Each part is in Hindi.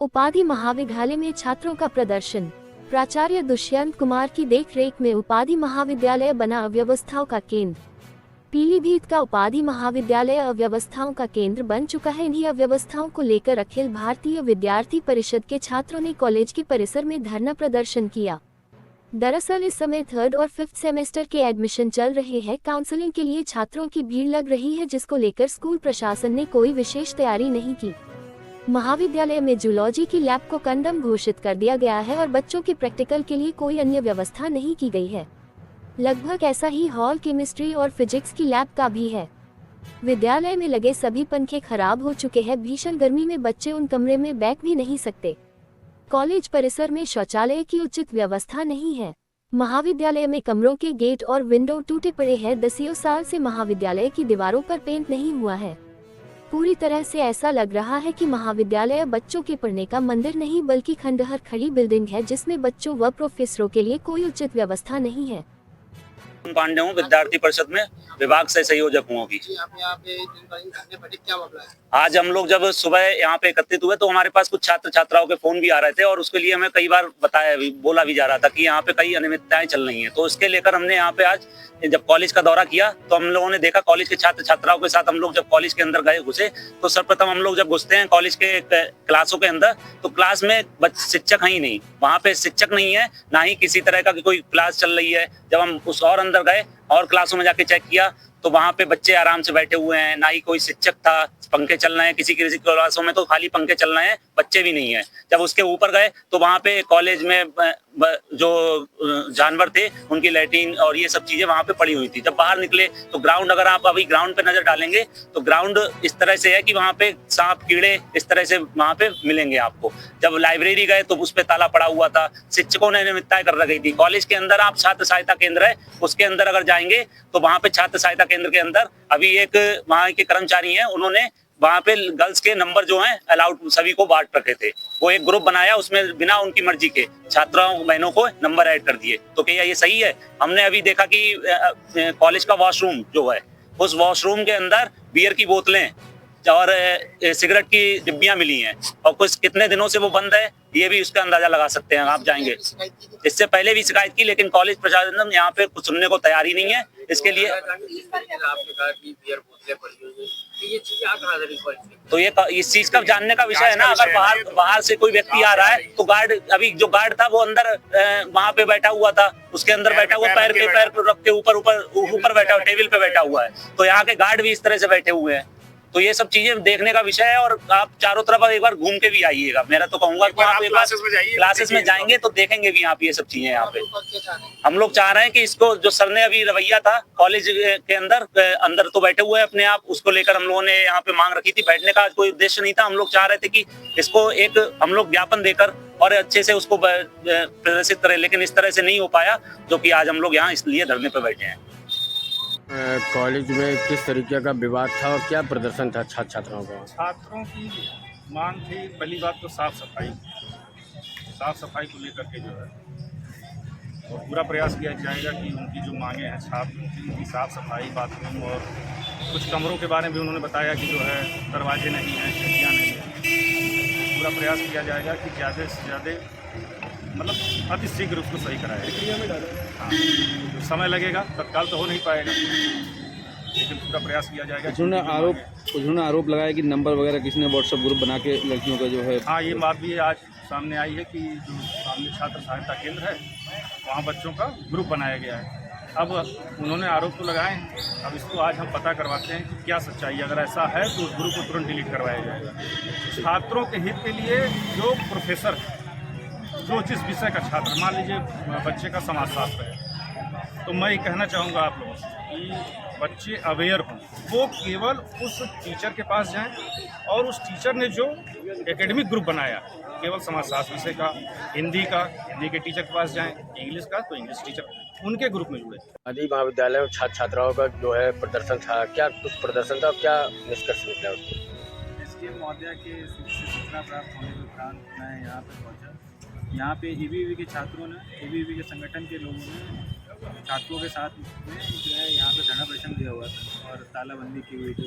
उपाधि महाविद्यालय में छात्रों का प्रदर्शन। प्राचार्य दुष्यंत कुमार की देखरेख में उपाधि महाविद्यालय बना अव्यवस्थाओं का केंद्र। पीलीभीत का उपाधि महाविद्यालय अव्यवस्थाओं का केंद्र बन चुका है। इन्हीं अव्यवस्थाओं को लेकर अखिल भारतीय विद्यार्थी परिषद के छात्रों ने कॉलेज के परिसर में धरना प्रदर्शन किया। दरअसल इस समय 3rd और 5th सेमेस्टर के एडमिशन चल रहे हैं। काउंसलिंग के लिए छात्रों की भीड़ लग रही है, जिसको लेकर स्कूल प्रशासन ने कोई विशेष तैयारी नहीं की। महाविद्यालय में जूलॉजी की लैब को कंडम घोषित कर दिया गया है और बच्चों के प्रैक्टिकल के लिए कोई अन्य व्यवस्था नहीं की गई है। लगभग ऐसा ही हॉल केमिस्ट्री और फिजिक्स की लैब का भी है। विद्यालय में लगे सभी पंखे खराब हो चुके हैं। भीषण गर्मी में बच्चे उन कमरे में बैठ भी नहीं सकते। कॉलेज परिसर में शौचालय की उचित व्यवस्था नहीं है। महाविद्यालय में कमरों के गेट और विंडो टूटे पड़े हैं। दसियों साल से महाविद्यालय की दीवारों पर पेंट नहीं हुआ है। पूरी तरह से ऐसा लग रहा है कि महाविद्यालय बच्चों के पढ़ने का मंदिर नहीं बल्कि खंडहर खड़ी बिल्डिंग है, जिसमें बच्चों व प्रोफेसरों के लिए कोई उचित व्यवस्था नहीं है। पांडे हूँ, विद्यार्थी परिषद में विभाग से संयोजक हूँ। अभी आज हम लोग जब सुबह यहाँ पे एकत्रित हुए तो हमारे पास कुछ छात्र छात्राओं के फोन भी आ रहे थे और उसके लिए हमें कई बार बोला भी जा रहा था कि यहाँ पे कई अनियमितताएं चल रही हैं। तो इसके लेकर हमने यहाँ पे आज जब कॉलेज का दौरा किया तो हम लोगों ने देखा कॉलेज के छात्र छात्राओं के साथ हम लोग जब कॉलेज के अंदर घुसे तो सर्वप्रथम हम लोग जब घुसते हैं कॉलेज के क्लासों के अंदर तो क्लास में शिक्षक है ही नहीं। वहाँ पे शिक्षक नहीं है, ना ही किसी तरह का कोई क्लास चल रही है। जब हम उस और अंदर गए और क्लासों में जाके चेक किया तो वहाँ पे बच्चे आराम से बैठे हुए हैं, ना ही कोई शिक्षक था। पंखे चल रहे हैं, किसी क्लासों में तो खाली पंखे चल रहे हैं, बच्चे भी नहीं है। जब उसके ऊपर गए तो वहाँ पे कॉलेज में जो जानवर थे उनकी लैट्रिन और ये सब चीजें वहाँ पे पड़ी हुई थी। जब बाहर निकले तो ग्राउंड, अगर आप अभी ग्राउंड पे नजर डालेंगे तो ग्राउंड इस तरह से है कि वहाँ पे सांप कीड़े इस तरह से वहाँ पे मिलेंगे आपको। जब लाइब्रेरी गए तो उस पे ताला पड़ा हुआ था। शिक्षकों ने अनियमितताएं कर रखी थी। कॉलेज के अंदर आप छात्र सहायता केंद्र है, उसके अंदर अगर जाएंगे तो वहाँ पे छात्र सहायता केंद्र के अंदर अभी एक वहाँ के कर्मचारी हैं, उन्होंने वहाँ पे गर्ल्स के नंबर जो हैं अलाउड सभी को बांट रखे थे। वो एक ग्रुप बनाया, उसमें बिना उनकी मर्जी के छात्राओं बहनों को नंबर ऐड कर दिए। तो क्या ये सही है? हमने अभी देखा कि कॉलेज का वॉशरूम जो है उस वॉशरूम के अंदर बियर की बोतलें और सिगरेट की डिब्बियां मिली हैं और कुछ कितने दिनों से वो बंद है ये भी उसका अंदाजा लगा सकते हैं आप जाएंगे। इससे पहले भी शिकायत की लेकिन कॉलेज प्रशासन यहाँ पे कुछ सुनने को तैयार ही नहीं है। इसके लिए तो ये इस चीज का जानने का विषय है ना। अगर बाहर से कोई व्यक्ति आ रहा है तो गार्ड, अभी जो गार्ड था वो अंदर वहां पे बैठा हुआ था, उसके अंदर बैठा हुआ पैर रख के ऊपर बैठा हुआ, टेबल पे बैठा हुआ है। तो यहाँ के गार्ड भी इस तरह से बैठे हुए हैं। तो ये सब चीजें देखने का विषय है और आप चारों तरफ एक बार घूम के भी आइएगा। मेरा तो कहूंगा कि आप एक बार क्लासेस में जाएंगे तो देखेंगे भी आप ये सब चीजें। यहाँ पे हम लोग चाह रहे हैं कि इसको जो सर ने अभी रवैया था कॉलेज के अंदर तो बैठे हुए हैं अपने आप, उसको लेकर हम लोगों ने यहाँ पे मांग रखी थी। बैठने का कोई उद्देश्य नहीं था। हम लोग चाह रहे थे कि इसको एक हम लोग ज्ञापन देकर और अच्छे से उसको प्रदर्शित करें, लेकिन इस तरह से नहीं हो पाया जो कि आज हम लोग यहाँ इसलिए धरने पे बैठे हैं। कॉलेज में किस तरीके का विवाद था और क्या प्रदर्शन था छात्र छात्राओं का? छात्रों की मांग थी, पहली बात तो साफ सफाई को लेकर के जो है और पूरा प्रयास किया जाएगा कि उनकी जो मांगे हैं छात्रों की उनकी साफ सफाई, बाथरूम और कुछ कमरों के बारे में भी उन्होंने बताया कि जो है दरवाजे नहीं हैं, खिड़कियाँ नहीं हैं। पूरा प्रयास किया जाएगा कि ज़्यादा से ज़्यादा मतलब अति शीघ्र उसको सही कराया। हाँ, तो समय लगेगा, तत्काल तो हो नहीं पाएगा, लेकिन पूरा प्रयास किया जाएगा। उन्होंने आरोप लगाया कि नंबर वगैरह किसी ने व्हाट्सएप ग्रुप बना के लड़कियों का जो है। हाँ, ये बात भी आज सामने आई है कि जो सामने छात्र सहायता केंद्र है वहाँ बच्चों का ग्रुप बनाया गया है। अब उन्होंने आरोप तो लगाए, अब इसको आज हम पता करवाते हैं कि क्या सच्चाई है। अगर ऐसा है तो उस ग्रुप को तुरंत डिलीट करवाया जाएगा। छात्रों के हित के लिए जो प्रोफेसर जो जिस विषय का छात्र, मान लीजिए बच्चे का समाजशास्त्र है, तो मैं ये कहना चाहूँगा आप लोगों से कि बच्चे अवेयर हों, वो केवल उस टीचर के पास जाएं और उस टीचर ने जो एकेडमिक ग्रुप बनाया केवल समाजशास्त्र विषय का, हिंदी के टीचर के पास जाएं, इंग्लिश का तो इंग्लिश टीचर उनके ग्रुप में जुड़े। आदि महाविद्यालय में छात्र छात्राओं का जो है प्रदर्शन था, क्या कुछ प्रदर्शन था, क्या निष्कर्ष निकला उसको? इसके महोदया के सूचना प्राप्त होने के उपरांत मैं यहाँ पर पहुँचा। यहाँ पे एबीवीपी के छात्रों ने, एबीवीपी के संगठन के लोगों ने छात्रों के साथ में जो है यहाँ पे धरना प्रदर्शन दिया हुआ था और तालाबंदी की हुई थी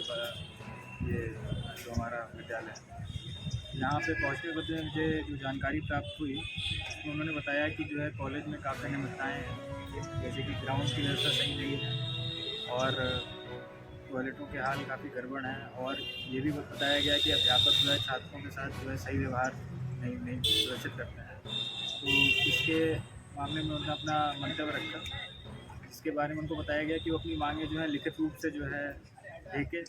ये जो हमारा विद्यालय। यहाँ पे पहुँचने के बाद मुझे जो जानकारी प्राप्त हुई तो उन्होंने बताया कि जो है कॉलेज में काफ़ी अनियमितताएँ हैं, जैसे कि ग्राउंड की व्यवस्था सही नहीं है और टॉयलेटों के हाल काफ़ी गड़बड़ हैं, और ये भी बताया गया कि अध्यापक जो है छात्रों के साथ जो है सही व्यवहार नहीं प्रदर्शित करते हैं। तो इसके मामले में उन्होंने अपना मंतव्य रखा, जिसके बारे में उनको बताया गया कि वो अपनी मांगें जो है लिखित रूप से जो है देके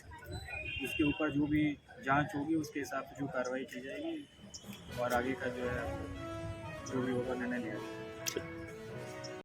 उसके ऊपर जो भी जांच होगी उसके हिसाब से जो कार्रवाई की जाएगी और आगे का जो है जो भी होगा निर्णय लिया जाएगा।